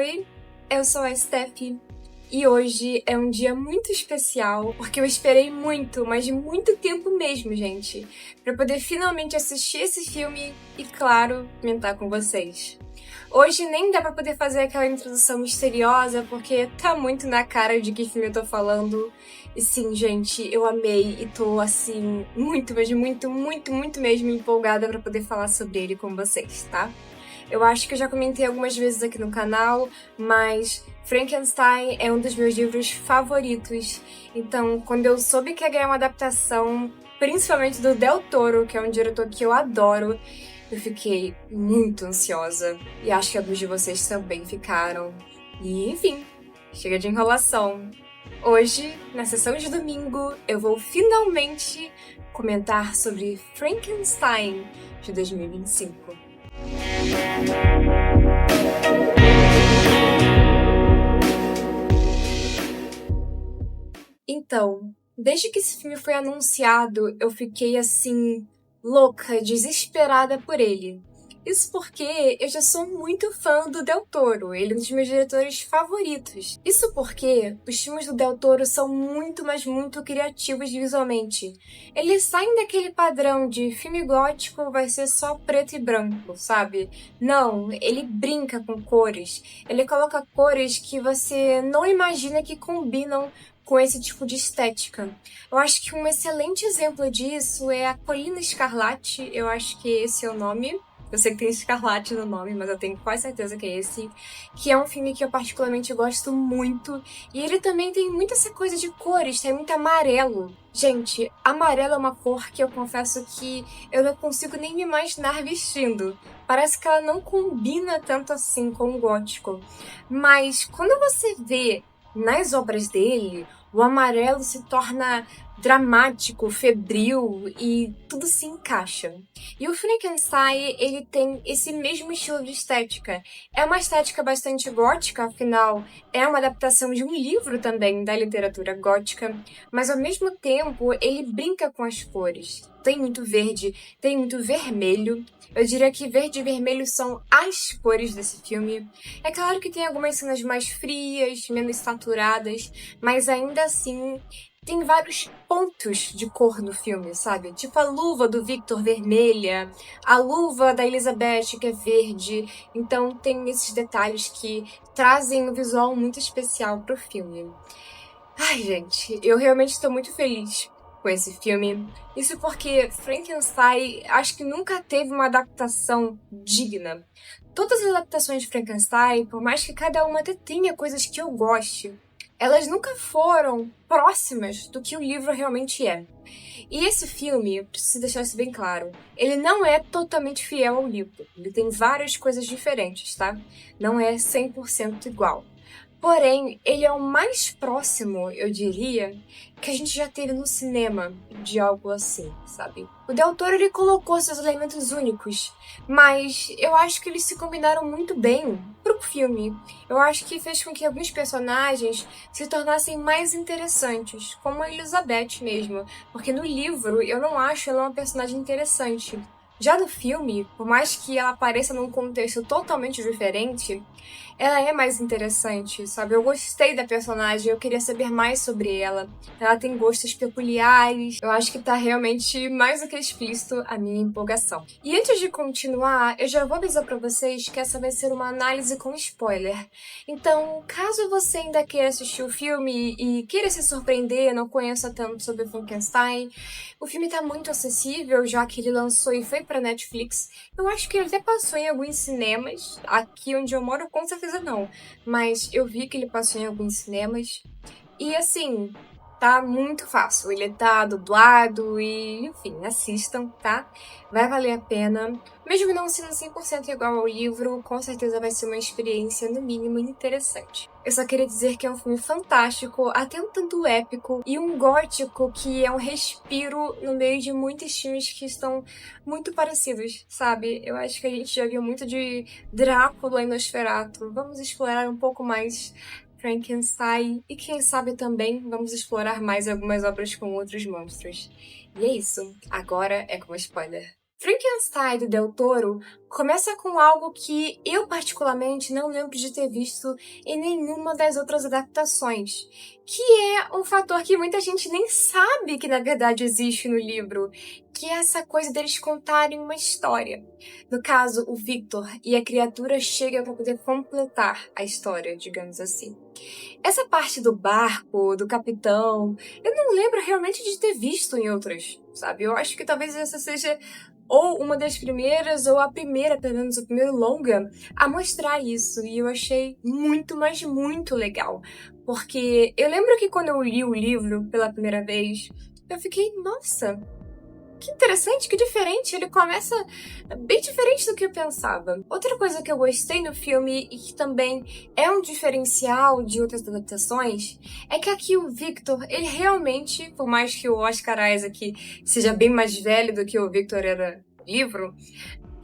Oi, eu sou a Steph e hoje é um dia muito especial porque eu esperei muito, mas muito tempo mesmo, gente, para poder finalmente assistir esse filme e, claro, comentar com vocês. Hoje nem dá pra poder fazer aquela introdução misteriosa porque tá muito na cara de que filme eu tô falando. E sim, gente, eu amei e tô assim muito, mas muito mesmo empolgada pra poder falar sobre ele com vocês, tá? Eu acho que eu já comentei algumas vezes aqui no canal, mas Frankenstein é um dos meus livros favoritos. Então, quando eu soube que ia ganhar uma adaptação, principalmente do Del Toro, que é um diretor que eu adoro, eu fiquei muito ansiosa. E acho que alguns de vocês também ficaram. E, enfim, chega de enrolação. Hoje, na sessão de domingo, eu vou finalmente comentar sobre Frankenstein de 2025. Então, desde que esse filme foi anunciado, eu fiquei assim, louca, desesperada por ele. Isso porque eu já sou muito fã do Del Toro, ele é um dos meus diretores favoritos. Isso porque os filmes do Del Toro são muito, mas muito criativos visualmente. Eles saem daquele padrão de filme gótico vai ser só preto e branco, sabe? Não, ele brinca com cores. Ele coloca cores que você não imagina que combinam com esse tipo de estética. Eu acho que um excelente exemplo disso é a Colina Escarlate, eu acho que esse é o nome. Eu sei que tem Escarlate no nome, mas eu tenho quase certeza que é esse. Que é um filme que eu particularmente gosto muito. E ele também tem muita essa coisa de cores, tem muito amarelo. Gente, amarelo é uma cor que eu confesso que eu não consigo nem me imaginar vestindo. Parece que ela não combina tanto assim com o gótico. Mas quando você vê nas obras dele, o amarelo se torna dramático, febril e tudo se encaixa. E o Frankenstein, ele tem esse mesmo estilo de estética. É uma estética bastante gótica, afinal, é uma adaptação de um livro também da literatura gótica, mas ao mesmo tempo ele brinca com as cores. Tem muito verde, tem muito vermelho. Eu diria que verde e vermelho são as cores desse filme. É claro que tem algumas cenas mais frias, menos saturadas, mas ainda assim tem vários pontos de cor no filme, sabe? Tipo a luva do Victor vermelha, a luva da Elizabeth que é verde. Então tem esses detalhes que trazem um visual muito especial pro filme. Ai, gente, eu realmente estou muito feliz com esse filme. Isso porque Frankenstein acho que nunca teve uma adaptação digna. Todas as adaptações de Frankenstein, por mais que cada uma até tenha coisas que eu goste, elas nunca foram próximas do que o livro realmente é. E esse filme, eu preciso deixar isso bem claro, ele não é totalmente fiel ao livro. Ele tem várias coisas diferentes, tá? Não é 100% igual. Porém, ele é o mais próximo, eu diria, que a gente já teve no cinema de algo assim, sabe? O Del Toro, ele colocou seus elementos únicos, mas eu acho que eles se combinaram muito bem pro filme. Eu acho que fez com que alguns personagens se tornassem mais interessantes, como a Elizabeth mesmo, porque no livro eu não acho ela uma personagem interessante. Já no filme, por mais que ela apareça num contexto totalmente diferente, ela é mais interessante, sabe? Eu gostei da personagem, eu queria saber mais sobre ela. Ela tem gostos peculiares, eu acho que tá realmente mais do que explícito a minha empolgação. E antes de continuar, eu já vou avisar pra vocês que essa vai ser uma análise com spoiler. Então, caso você ainda queira assistir o filme e queira se surpreender, não conheça tanto sobre Frankenstein, o filme tá muito acessível, já que ele lançou e foi pra Netflix. Eu acho que ele até passou em alguns cinemas. Aqui onde eu moro, com certeza não. Mas eu vi que ele passou em alguns cinemas. E assim, tá muito fácil. Ele tá dublado e, enfim, assistam, tá? Vai valer a pena. Mesmo não sendo 100% igual ao livro, com certeza vai ser uma experiência, no mínimo, interessante. Eu só queria dizer que é um filme fantástico, até um tanto épico, e um gótico que é um respiro no meio de muitos filmes que estão muito parecidos, sabe? Eu acho que a gente já viu muito de Drácula e Nosferatu. Vamos explorar um pouco mais Frankenstein e quem sabe também vamos explorar mais algumas obras com outros monstros. E é isso, agora é com spoiler. Frankenstein do Del Toro começa com algo que eu particularmente não lembro de ter visto em nenhuma das outras adaptações, que é um fator que muita gente nem sabe que na verdade existe no livro, que é essa coisa deles contarem uma história. No caso, o Victor e a criatura chegam para poder completar a história, digamos assim. Essa parte do barco, do capitão, eu não lembro realmente de ter visto em outras, sabe? Eu acho que talvez essa seja ou uma das primeiras, ou a primeira, pelo menos o primeiro longa, a mostrar isso. E eu achei muito, mas muito legal. Porque eu lembro que quando eu li o livro pela primeira vez, eu fiquei, nossa, que interessante, que diferente. Ele começa bem diferente do que eu pensava. Outra coisa que eu gostei no filme e que também é um diferencial de outras adaptações é que aqui o Victor, ele realmente, por mais que o Oscar Isaac seja bem mais velho do que o Victor era no livro,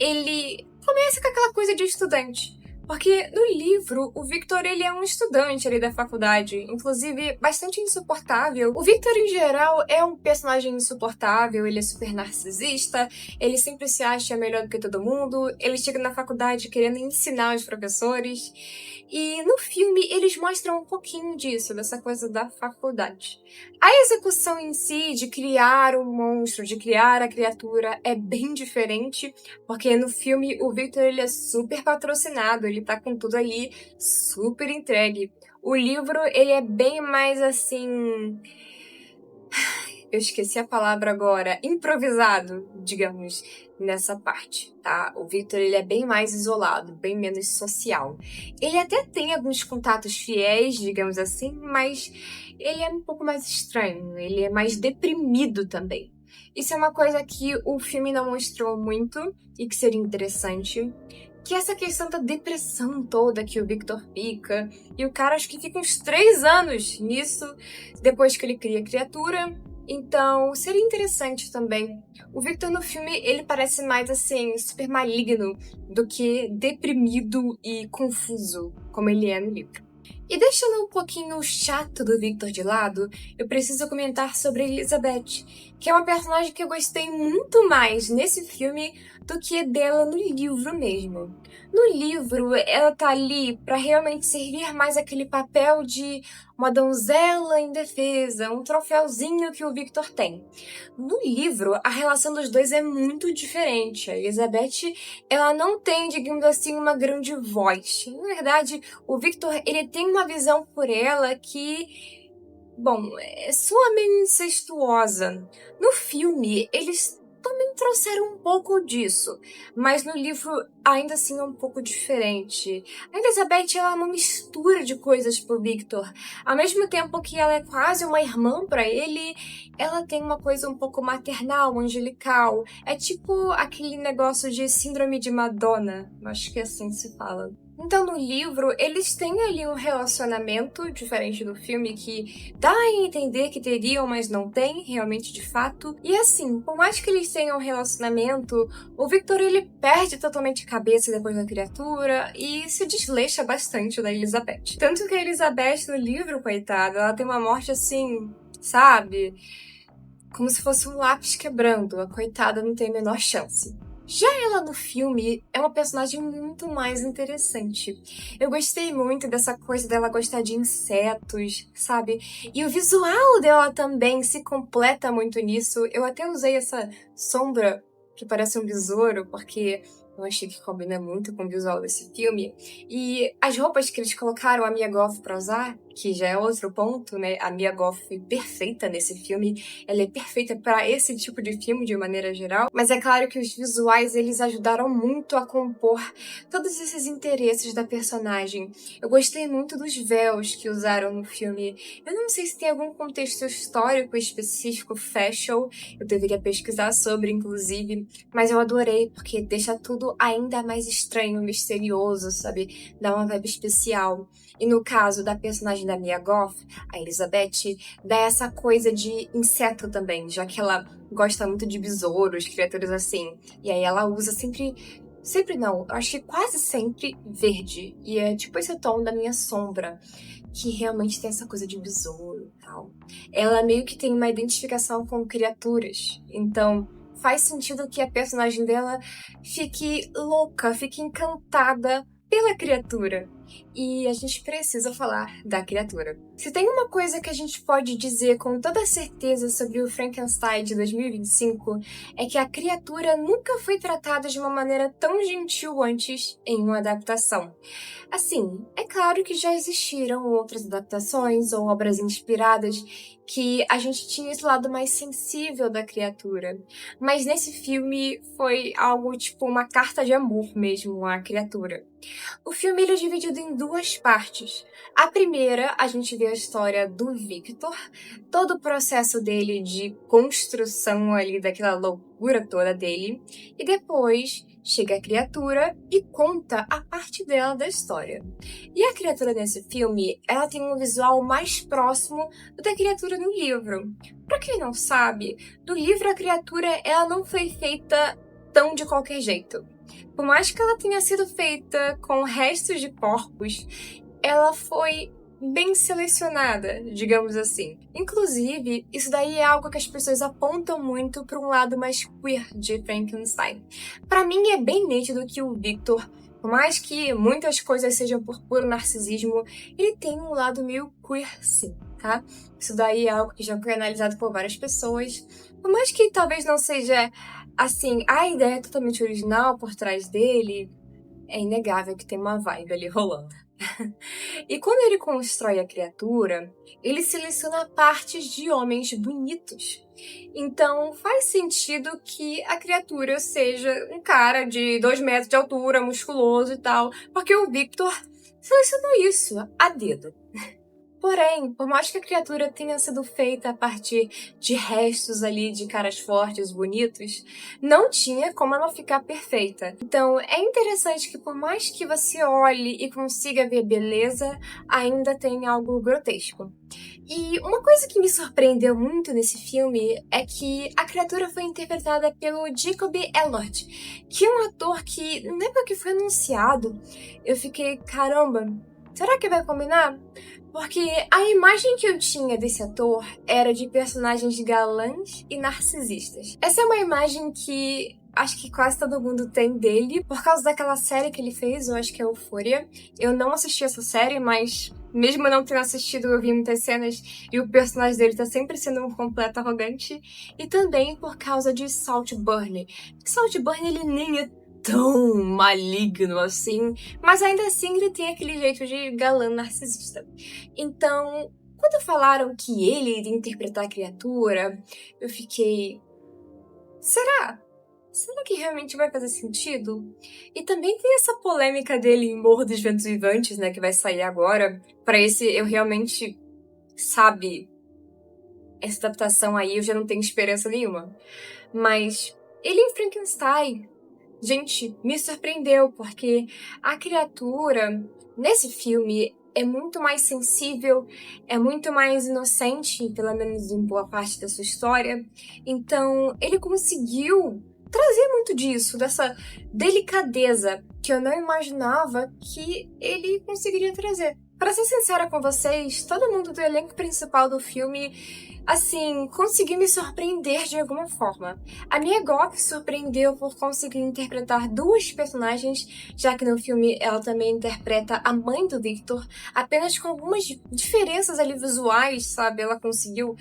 ele começa com aquela coisa de estudante. Porque no livro, o Victor ele é um estudante ali da faculdade, inclusive bastante insuportável. O Victor, em geral, é um personagem insuportável, ele é super narcisista, ele sempre se acha melhor do que todo mundo, ele chega na faculdade querendo ensinar os professores. E no filme, eles mostram um pouquinho disso, dessa coisa da faculdade. A execução em si, de criar o monstro, de criar a criatura, é bem diferente, porque no filme o Victor ele é super patrocinado, ele tá com tudo ali super entregue. O livro ele é bem mais assim, eu esqueci a palavra agora, improvisado, digamos, nessa parte, tá? O Victor ele é bem mais isolado, bem menos social. Ele até tem alguns contatos fiéis, digamos assim, mas ele é um pouco mais estranho, ele é mais deprimido também. Isso é uma coisa que o filme não mostrou muito e que seria interessante. Que é essa questão da depressão toda que o Victor fica. E o cara acho que fica uns 3 anos nisso, depois que ele cria a criatura. Então, seria interessante também. O Victor no filme, ele parece mais assim, super maligno do que deprimido e confuso, como ele é no livro. E deixando um pouquinho o chato do Victor de lado, eu preciso comentar sobre Elizabeth, que é uma personagem que eu gostei muito mais nesse filme do que dela no livro mesmo. No livro, ela tá ali pra realmente servir mais aquele papel de uma donzela indefesa, um troféuzinho que o Victor tem. No livro, a relação dos dois é muito diferente. A Elizabeth, ela não tem, digamos assim, uma grande voz. Na verdade, o Victor, ele tem uma visão por ela que, bom, é soa meio incestuosa. No filme, eles também trouxeram um pouco disso, mas no livro ainda assim é um pouco diferente. A Elizabeth ela é uma mistura de coisas pro Victor. Ao mesmo tempo que ela é quase uma irmã para ele, ela tem uma coisa um pouco maternal, angelical. É tipo aquele negócio de síndrome de Madonna, acho que é assim que se fala. Então, no livro, eles têm ali um relacionamento diferente do filme que dá a entender que teriam, mas não tem, realmente, de fato. E assim, por mais que eles tenham um relacionamento, o Victor, ele perde totalmente a cabeça depois da criatura e se desleixa bastante da Elizabeth. Tanto que a Elizabeth, no livro, coitada, ela tem uma morte assim, sabe? Como se fosse um lápis quebrando. A coitada não tem a menor chance. Já ela no filme é uma personagem muito mais interessante. Eu gostei muito dessa coisa dela gostar de insetos, sabe? E o visual dela também se completa muito nisso. Eu até usei essa sombra que parece um besouro, porque eu achei que combina muito com o visual desse filme. E as roupas que eles colocaram a Mia Goth pra usar, que já é outro ponto, né? A Mia Goth foi perfeita nesse filme. Ela é perfeita para esse tipo de filme de maneira geral. Mas é claro que os visuais, eles ajudaram muito a compor todos esses interesses da personagem. Eu gostei muito dos véus que usaram no filme. Eu não sei se tem algum contexto histórico específico, fashion. Eu deveria pesquisar sobre, inclusive. Mas eu adorei, porque deixa tudo ainda mais estranho, misterioso, sabe? Dá uma vibe especial. E no caso da personagem da Mia Goth, a Elizabeth, dá essa coisa de inseto também, já que ela gosta muito de besouros, criaturas assim. E aí ela usa sempre... Sempre não, eu acho que quase sempre verde. E é tipo esse tom da minha sombra, que realmente tem essa coisa de besouro e tal. Ela meio que tem uma identificação com criaturas. Então, faz sentido que a personagem dela fique louca, fique encantada pela criatura. E a gente precisa falar da criatura. Se tem uma coisa que a gente pode dizer com toda certeza sobre o Frankenstein de 2025, é que a criatura nunca foi tratada de uma maneira tão gentil antes em uma adaptação. Assim, é claro que já existiram outras adaptações ou obras inspiradas que a gente tinha esse lado mais sensível da criatura, mas nesse filme foi algo tipo uma carta de amor mesmo à criatura. O filme ele é dividido em duas partes. A primeira, a gente vê a história do Victor, todo o processo dele de construção ali daquela loucura toda dele, e depois chega a criatura e conta a parte dela da história. E a criatura nesse filme, ela tem um visual mais próximo do da criatura no livro. Pra quem não sabe, no livro a criatura ela não foi feita tão de qualquer jeito. Por mais que ela tenha sido feita com restos de corpos, ela foi bem selecionada, digamos assim. Inclusive, isso daí é algo que as pessoas apontam muito para um lado mais queer de Frankenstein. Para mim é bem nítido que o Victor, por mais que muitas coisas sejam por puro narcisismo, ele tem um lado meio queer sim, tá? Isso daí é algo que já foi analisado por várias pessoas. Por mais que talvez não seja, assim, a ideia totalmente original por trás dele, é inegável que tem uma vibe ali rolando. E quando ele constrói a criatura, ele seleciona partes de homens bonitos. Então faz sentido que a criatura seja um cara de 2 metros de altura, musculoso e tal, porque o Victor selecionou isso a dedo. Porém, por mais que a criatura tenha sido feita a partir de restos ali de caras fortes, bonitos, não tinha como ela ficar perfeita. Então, é interessante que por mais que você olhe e consiga ver beleza, ainda tem algo grotesco. E uma coisa que me surpreendeu muito nesse filme é que a criatura foi interpretada pelo Jacob Elord, que é um ator que, na época que foi anunciado, eu fiquei, caramba, será que vai combinar? Porque a imagem que eu tinha desse ator era de personagens galãs e narcisistas. Essa é uma imagem que acho que quase todo mundo tem dele, por causa daquela série que ele fez, eu acho que é Euphoria. Eu não assisti essa série, mas mesmo não tendo assistido, eu vi muitas cenas e o personagem dele tá sempre sendo um completo arrogante. E também por causa de Saltburn. Saltburn, ele nem é tão maligno assim, mas ainda assim ele tem aquele jeito de galã narcisista. Então, quando falaram que ele iria interpretar a criatura, eu fiquei... Será? Será que realmente vai fazer sentido? E também tem essa polêmica dele em Morro dos Ventos Vivantes, né, que vai sair agora. Pra esse, eu realmente, sabe, essa adaptação aí eu já não tenho esperança nenhuma. Mas ele em Frankenstein, gente, me surpreendeu, porque a criatura, nesse filme, é muito mais sensível, é muito mais inocente, pelo menos em boa parte da sua história. Então, ele conseguiu trazer muito disso, dessa delicadeza que eu não imaginava que ele conseguiria trazer. Pra ser sincera com vocês, todo mundo do elenco principal do filme, assim, conseguiu me surpreender de alguma forma. A Mia Goth surpreendeu por conseguir interpretar duas personagens, já que no filme ela também interpreta a mãe do Victor, apenas com algumas diferenças ali visuais, sabe? Ela conseguiu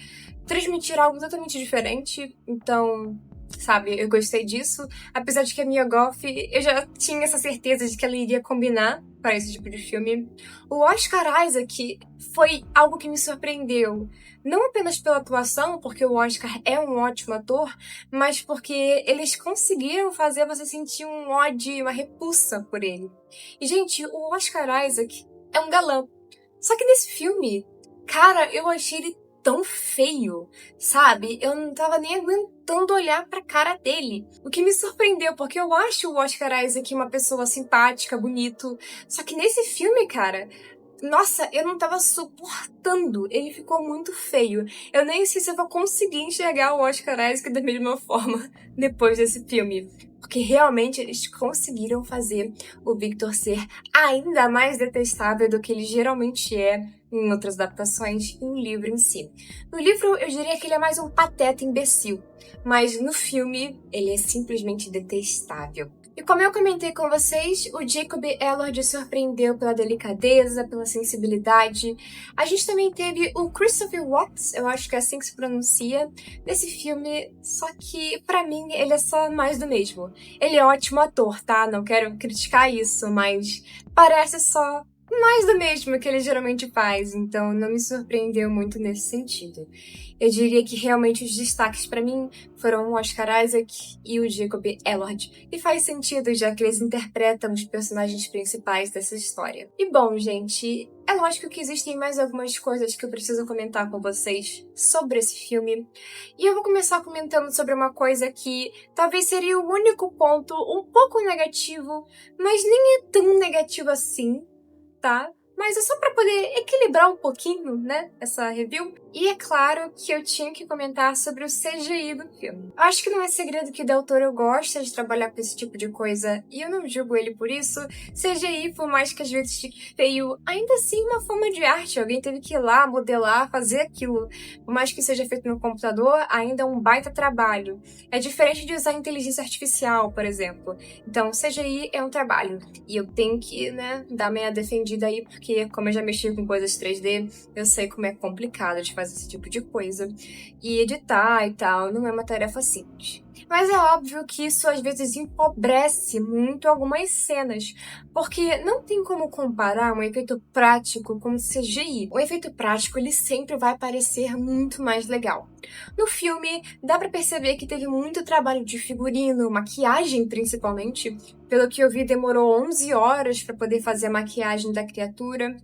transmitir algo totalmente diferente, então... Sabe, eu gostei disso. Apesar de que a Mia Goth, eu já tinha essa certeza de que ela iria combinar para esse tipo de filme. O Oscar Isaac foi algo que me surpreendeu. Não apenas pela atuação, porque o Oscar é um ótimo ator, mas porque eles conseguiram fazer você sentir um ódio, uma repulsa por ele. E, gente, o Oscar Isaac é um galã. Só que nesse filme, cara, eu achei ele tão feio, sabe? Eu não tava nem aguentando olhar pra cara dele. O que me surpreendeu, porque eu acho o Oscar Isaac uma pessoa simpática, bonito. Só que nesse filme, cara, Nossa, eu não tava suportando. Ele ficou muito feio. Eu nem sei se eu vou conseguir enxergar o Oscar Isaac da mesma forma depois desse filme. Porque realmente eles conseguiram fazer o Victor ser ainda mais detestável do que ele geralmente é em outras adaptações e no livro em si. No livro, eu diria que ele é mais um pateta imbecil. Mas no filme, ele é simplesmente detestável. E como eu comentei com vocês, o Jacob Elord surpreendeu pela delicadeza, pela sensibilidade. A gente também teve o Christopher Watts, eu acho que é assim que se pronuncia, nesse filme, só que pra mim ele é só mais do mesmo. Ele é ótimo ator, tá? Não quero criticar isso, mas parece só mais do mesmo que ele geralmente faz, então não me surpreendeu muito nesse sentido. Eu diria que realmente os destaques pra mim foram o Oscar Isaac e o Jacob Elord. E faz sentido, já que eles interpretam os personagens principais dessa história. E bom, gente, é lógico que existem mais algumas coisas que eu preciso comentar com vocês sobre esse filme. E eu vou começar comentando sobre uma coisa que talvez seria o único ponto um pouco negativo, mas nem é tão negativo assim, tá? Mas é só pra poder equilibrar um pouquinho, né, essa review. E é claro que eu tinha que comentar sobre o CGI do filme. Acho que não é segredo que Del Toro gosta de trabalhar com esse tipo de coisa, e eu não julgo ele por isso. CGI, por mais que às vezes fique feio, ainda assim é uma forma de arte. Alguém teve que ir lá, modelar, fazer aquilo. Por mais que seja feito no computador, ainda é um baita trabalho. É diferente de usar inteligência artificial, por exemplo. Então, CGI é um trabalho. E eu tenho que, né, dar minha defendida aí, porque como eu já mexi com coisas 3D, eu sei como é complicado de fazer esse tipo de coisa. E editar e tal não é uma tarefa simples. Mas é óbvio que isso às vezes empobrece muito algumas cenas, porque não tem como comparar um efeito prático com CGI. O efeito prático ele sempre vai parecer muito mais legal. No filme, dá pra perceber que teve muito trabalho de figurino, maquiagem principalmente. Pelo que eu vi, demorou 11 horas para poder fazer a maquiagem da criatura.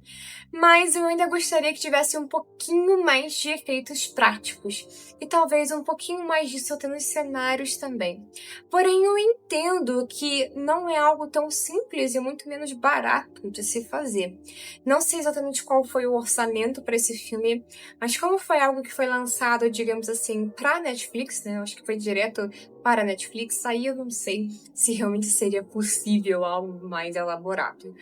Mas eu ainda gostaria que tivesse um pouquinho mais de efeitos práticos. E talvez um pouquinho mais disso até nos cenários também. Porém, eu entendo que não é algo tão simples e muito menos barato de se fazer. Não sei exatamente qual foi o orçamento para esse filme, mas como foi algo que foi lançado, digamos assim, para Netflix, né? Eu acho que foi direto para a Netflix, aí eu não sei se realmente seria possível algo mais elaborado.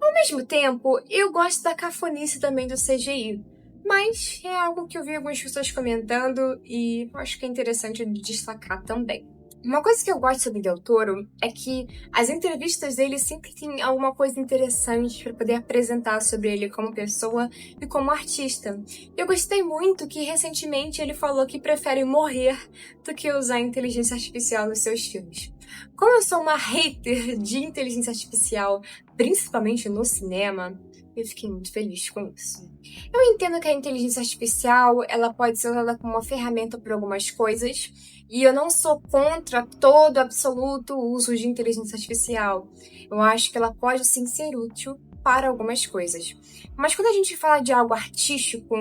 Ao mesmo tempo, eu gosto da cafonice também do CGI, mas é algo que eu vi algumas pessoas comentando e acho que é interessante de destacar também. Uma coisa que eu gosto sobre Del Toro é que as entrevistas dele sempre têm alguma coisa interessante para poder apresentar sobre ele como pessoa e como artista. Eu gostei muito que recentemente ele falou que prefere morrer do que usar inteligência artificial nos seus filmes. Como eu sou uma hater de inteligência artificial, principalmente no cinema, eu fiquei muito feliz com isso. Eu entendo que a inteligência artificial ela pode ser usada como uma ferramenta para algumas coisas, e eu não sou contra todo absoluto uso de inteligência artificial. Eu acho que ela pode sim ser útil para algumas coisas. Mas quando a gente fala de algo artístico,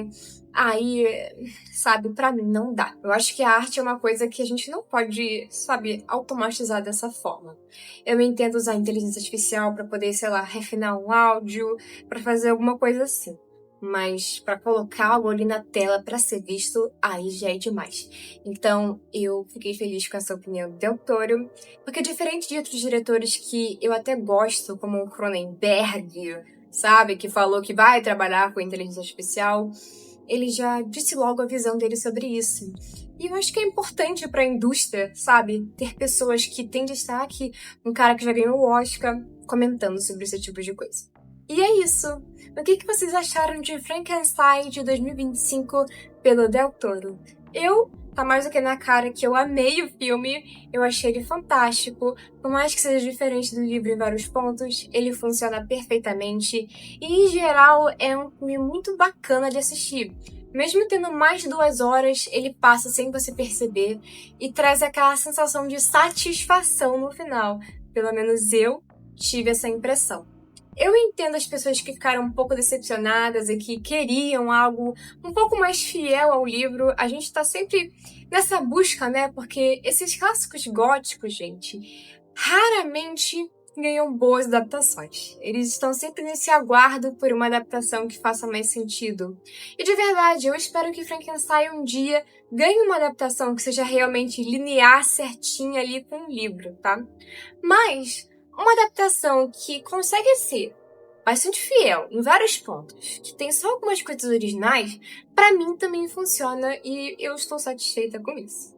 aí, sabe, pra mim não dá. Eu acho que a arte é uma coisa que a gente não pode, sabe, automatizar dessa forma. Eu entendo usar inteligência artificial para poder, sei lá, refinar um áudio, para fazer alguma coisa assim. Mas para colocar algo ali na tela para ser visto, aí já é demais. Então, eu fiquei feliz com essa opinião do Del Toro, porque diferente de outros diretores que eu até gosto, como o Cronenberg, sabe, que falou que vai trabalhar com inteligência artificial, ele já disse logo a visão dele sobre isso. E eu acho que é importante para a indústria, sabe, ter pessoas que têm destaque, um cara que já ganhou o Oscar comentando sobre esse tipo de coisa. E é isso. O que vocês acharam de Frankenstein de 2025 pelo Del Toro? Tá mais do que na cara que eu amei o filme, eu achei ele fantástico, por mais que seja diferente do livro em vários pontos, ele funciona perfeitamente e, em geral, é um filme muito bacana de assistir. Mesmo tendo mais de 2 horas, ele passa sem você perceber e traz aquela sensação de satisfação no final. Pelo menos eu tive essa impressão. Eu entendo as pessoas que ficaram um pouco decepcionadas e que queriam algo um pouco mais fiel ao livro. A gente tá sempre nessa busca, né? Porque esses clássicos góticos, gente, raramente ganham boas adaptações. Eles estão sempre nesse aguardo por uma adaptação que faça mais sentido. E de verdade, eu espero que Frankenstein um dia ganhe uma adaptação que seja realmente linear, certinha ali com o livro, tá? Mas uma adaptação que consegue ser bastante fiel em vários pontos, que tem só algumas coisas originais, pra mim também funciona e eu estou satisfeita com isso.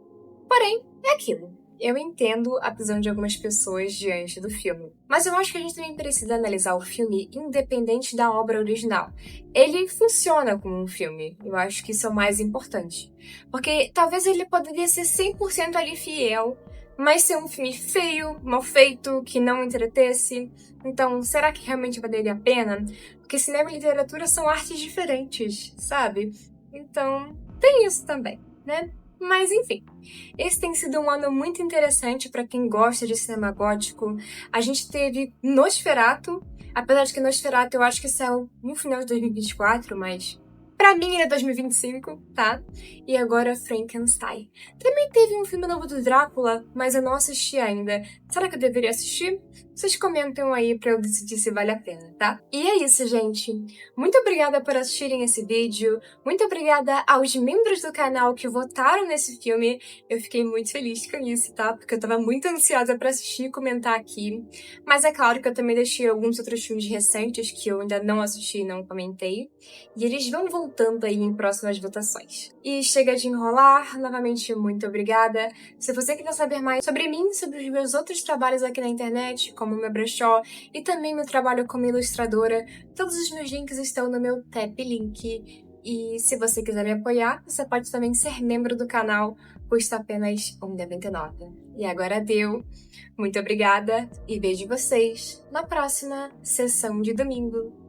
Porém, é aquilo. Eu entendo a visão de algumas pessoas diante do filme, mas eu acho que a gente também precisa analisar o filme independente da obra original. Ele funciona como um filme, eu acho que isso é o mais importante. Porque talvez ele poderia ser 100% ali fiel, mas ser um filme feio, mal feito, que não entretesse. Então, será que realmente valeria a pena? Porque cinema e literatura são artes diferentes, sabe? Então, tem isso também, né? Mas enfim, esse tem sido um ano muito interessante para quem gosta de cinema gótico. A gente teve Nosferatu, apesar de que Nosferatu eu acho que saiu no final de 2024, mas pra mim ele é 2025, tá? E agora Frankenstein. Também teve um filme novo do Drácula, mas eu não assisti ainda. Será que eu deveria assistir? Vocês comentam aí pra eu decidir se vale a pena, tá? E é isso, gente. Muito obrigada por assistirem esse vídeo. Muito obrigada aos membros do canal que votaram nesse filme. Eu fiquei muito feliz com isso, tá? Porque eu tava muito ansiosa pra assistir e comentar aqui. Mas é claro que eu também deixei alguns outros filmes recentes que eu ainda não assisti e não comentei. E eles vão voltando aí em próximas votações. E chega de enrolar. Novamente, muito obrigada. Se você quiser saber mais sobre mim, sobre os meus outros trabalhos aqui na internet, como meu brechó e também meu trabalho como ilustradora, todos os meus links estão no meu TapLink. E se você quiser me apoiar, você pode também ser membro do canal, custa apenas R$ 1,99. E agora deu. Muito obrigada e vejo vocês na próxima sessão de domingo.